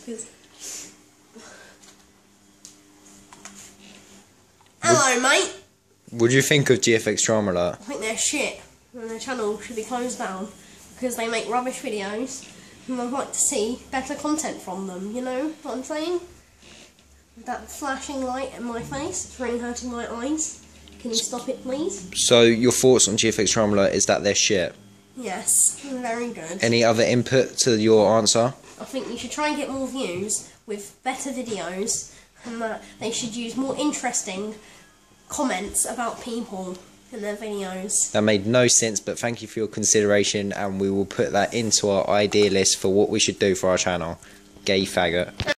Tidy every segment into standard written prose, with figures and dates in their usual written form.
Because... Hello, mate. What do you think of GFX Drama Alert? I think they're shit, and their channel should be closed down because they make rubbish videos, and I'd like to see better content from them. You know what I'm saying? That flashing light in my face, it's really hurting my eyes. Can you stop it, please? So, your thoughts on GFX Drama Alert is that they're shit? Yes, very good. Any other input to your answer? I think you should try and get more views with better videos, and that they should use more interesting comments about people in their videos. That made no sense, but thank you for your consideration, and we will put that into our idea list for what we should do for our channel. Gay faggot.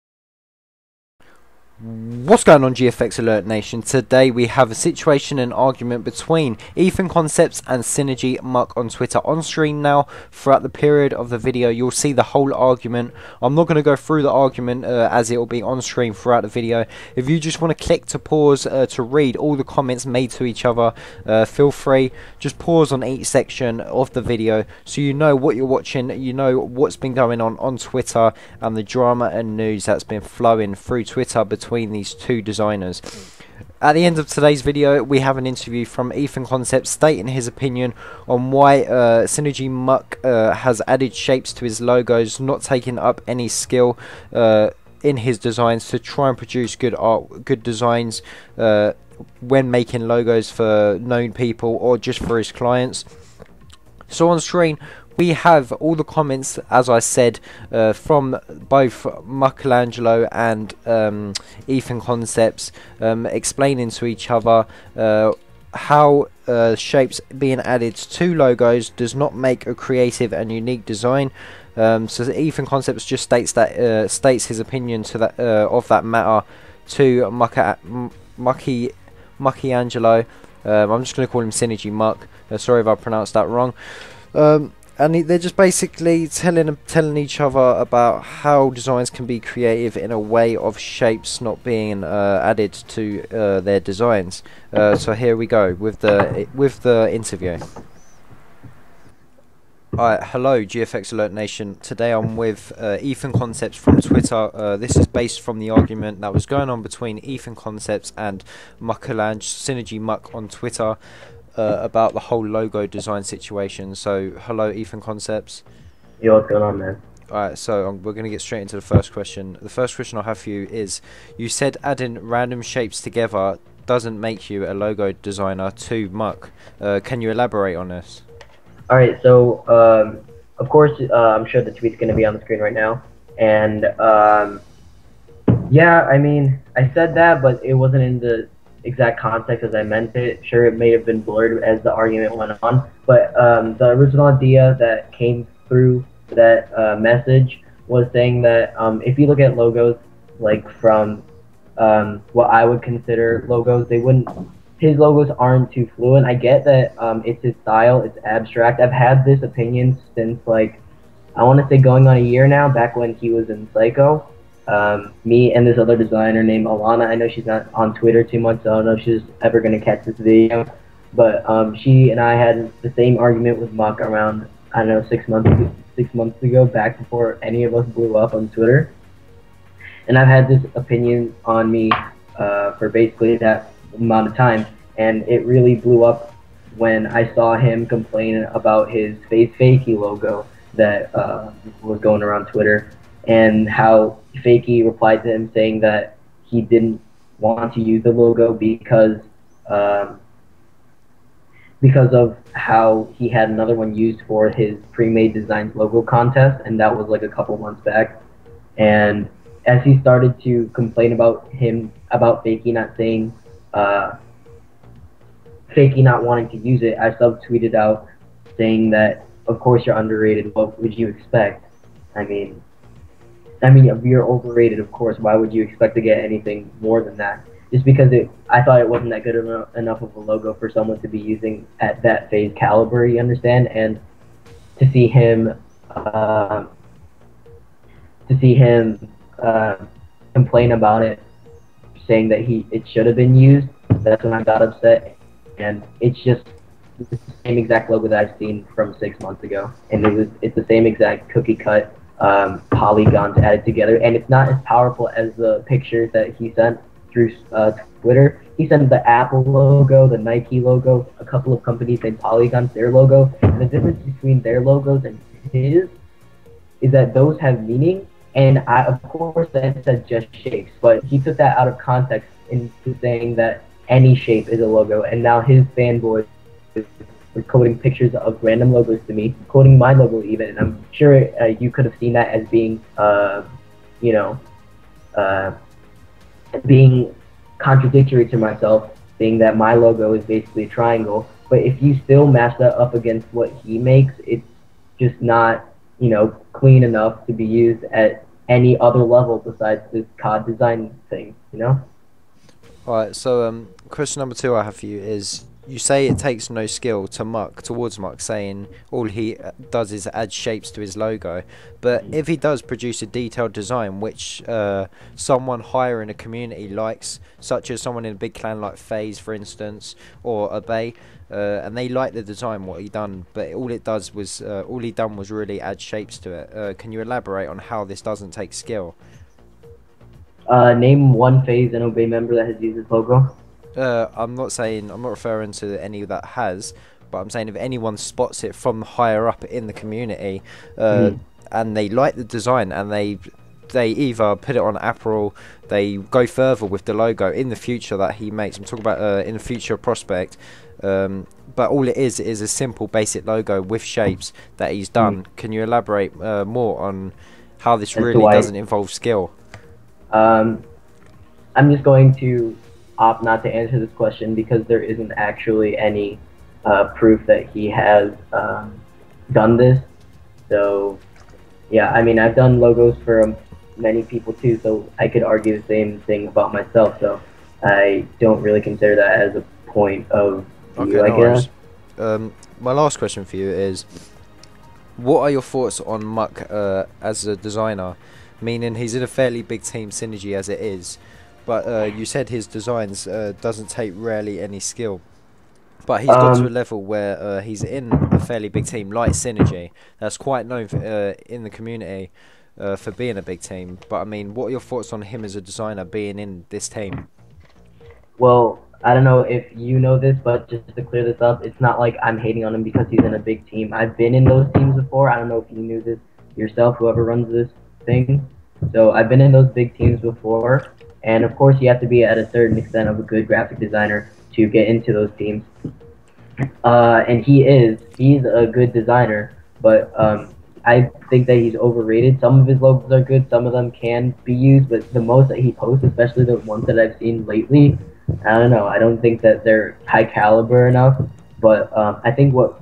What's going on, GFX Alert Nation? Today we have a situation and argument between EthanConcepts and Synergy Muk on Twitter. On screen now, throughout the period of the video, you'll see the whole argument. I'm not going to go through the argument as it will be on screen throughout the video. If you just want to click to pause to read all the comments made to each other, feel free. Just pause on each section of the video so you know what you're watching, you know what's been going on Twitter and the drama and news that's been flowing through Twitter between these two designers. At the end of today's video, we have an interview from EthanConcepts stating his opinion on why Synergy Muk has added shapes to his logos, not taking up any skill in his designs to try and produce good art, good designs when making logos for known people or just for his clients. So on screen we have all the comments, as I said, from both Michelangelo and EthanConcepts, explaining to each other how shapes being added to logos does not make a creative and unique design. So EthanConcepts just states that states his opinion to that of that matter to Michelangelo. I'm just going to call him Synergy Muk. Sorry if I pronounced that wrong. And they're just basically telling each other about how designs can be creative in a way of shapes not being added to their designs. So here we go with the interview. Alright, hello GFX Alert Nation. Today I'm with EthanConcepts from Twitter. This is based from the argument that was going on between EthanConcepts and Synergy Muk on Twitter. About the whole logo design situation. So, hello EthanConcepts. Yo, what's going on, man? Alright, so we're going to get straight into the first question. The first question I have for you is, you said adding random shapes together doesn't make you a logo designer to Muk. Can you elaborate on this? Alright, so, of course, I'm sure the tweet's going to be on the screen right now. And, yeah, I mean, I said that, but it wasn't in the exact context as I meant it. Sure, it may have been blurred as the argument went on, but the original idea that came through that message was saying that if you look at logos, like from what I would consider logos, his logos aren't too fluent. I get that it's his style, it's abstract. I've had this opinion since, like, I want to say going on a year now, back when he was in Psycho. Me and this other designer named Alana, I know she's not on Twitter too much, so I don't know if she's ever going to catch this video, but she and I had the same argument with Muk around, I don't know, 6 months ago, back before any of us blew up on Twitter. And I've had this opinion on me for basically that amount of time, and it really blew up when I saw him complain about his Face Fakey logo that was going around Twitter, and how Fakey replied to him saying that he didn't want to use the logo because of how he had another one used for his pre-made designs logo contest, and that was like a couple months back. And as he started to complain about Fakey not saying, Fakey not wanting to use it, I subtweeted out saying that, of course you're underrated, what would you expect? I mean, if you're overrated, of course, why would you expect to get anything more than that? Just because I thought it wasn't that good enough of a logo for someone to be using at that phase caliber, you understand? And to see him complain about it, saying that it should have been used, that's when I got upset. And it's just the same exact logo that I've seen from 6 months ago, and it's the same exact cookie cut polygons added together, and it's not as powerful as the pictures that he sent through Twitter. He sent the Apple logo, the Nike logo, a couple of companies named Polygons, their logo, and the difference between their logos and his is that those have meaning, and of course that said just shapes, but he took that out of context into saying that any shape is a logo, and now his fanboys were coding pictures of random logos to me, quoting my logo even, and I'm sure you could have seen that as being, you know, being contradictory to myself, saying that my logo is basically a triangle. But if you still match that up against what he makes, it's just not, you know, clean enough to be used at any other level besides this COD design thing, you know? Alright, so question number 2 I have for you is, you say it takes no skill to towards Muk, saying all he does is add shapes to his logo. But if he does produce a detailed design which someone higher in a community likes, such as someone in a big clan like FaZe, for instance, or Obey, and they like the design, what he done, but all he done was really add shapes to it. Can you elaborate on how this doesn't take skill? Name one FaZe and Obey member that has used his logo. I'm not referring to any that has, but I'm saying if anyone spots it from higher up in the community, and they like the design, and they either put it on Apparel, they go further with the logo in the future that he makes. I'm talking about in the future prospect, but all it is a simple basic logo with shapes that he's done. Can you elaborate more on how this really doesn't involve skill? I'm just going to opt not to answer this question because there isn't actually any proof that he has done this. So yeah, I mean, I've done logos for many people too, so I could argue the same thing about myself. So I don't really consider that as a point of view, I guess. My last question for you is, what are your thoughts on Muk as a designer? Meaning he's in a fairly big team, Synergy, as it is, but you said his designs doesn't take rarely any skill. But he's got to a level where he's in a fairly big team like Synergy. That's quite known for, in the community for being a big team. But I mean, what are your thoughts on him as a designer being in this team? Well, I don't know if you know this, but just to clear this up, it's not like I'm hating on him because he's in a big team. I've been in those teams before. I don't know if you knew this yourself, whoever runs this thing. So I've been in those big teams before. And of course, you have to be at a certain extent of a good graphic designer to get into those teams. And he's a good designer, but I think that he's overrated. Some of his logos are good, some of them can be used, but the most that he posts, especially the ones that I've seen lately, I don't know, I don't think that they're high caliber enough. But I think what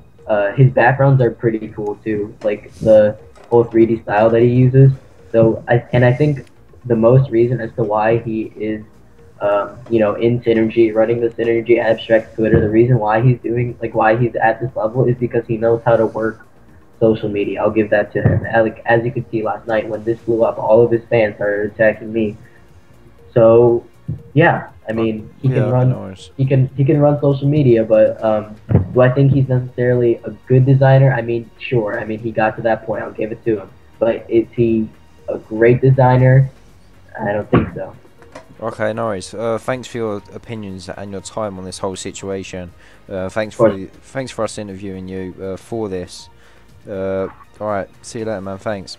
his backgrounds are pretty cool too, like the whole 3D style that he uses. So I think the most reason as to why he is you know, in Synergy, running the Synergy abstract Twitter, the reason why he's doing, like, why he's at this level is because he knows how to work social media. I'll give that to him. Like, as you could see last night when this blew up, all of his fans started attacking me. So yeah, I mean, he can run he can run social media, but do I think he's necessarily a good designer? I mean, sure. I mean, he got to that point. I'll give it to him. But is he a great designer? I don't think so. Okay, no worries. Thanks for your opinions and your time on this whole situation. Thanks for us interviewing you for this. Alright, see you later, man. Thanks.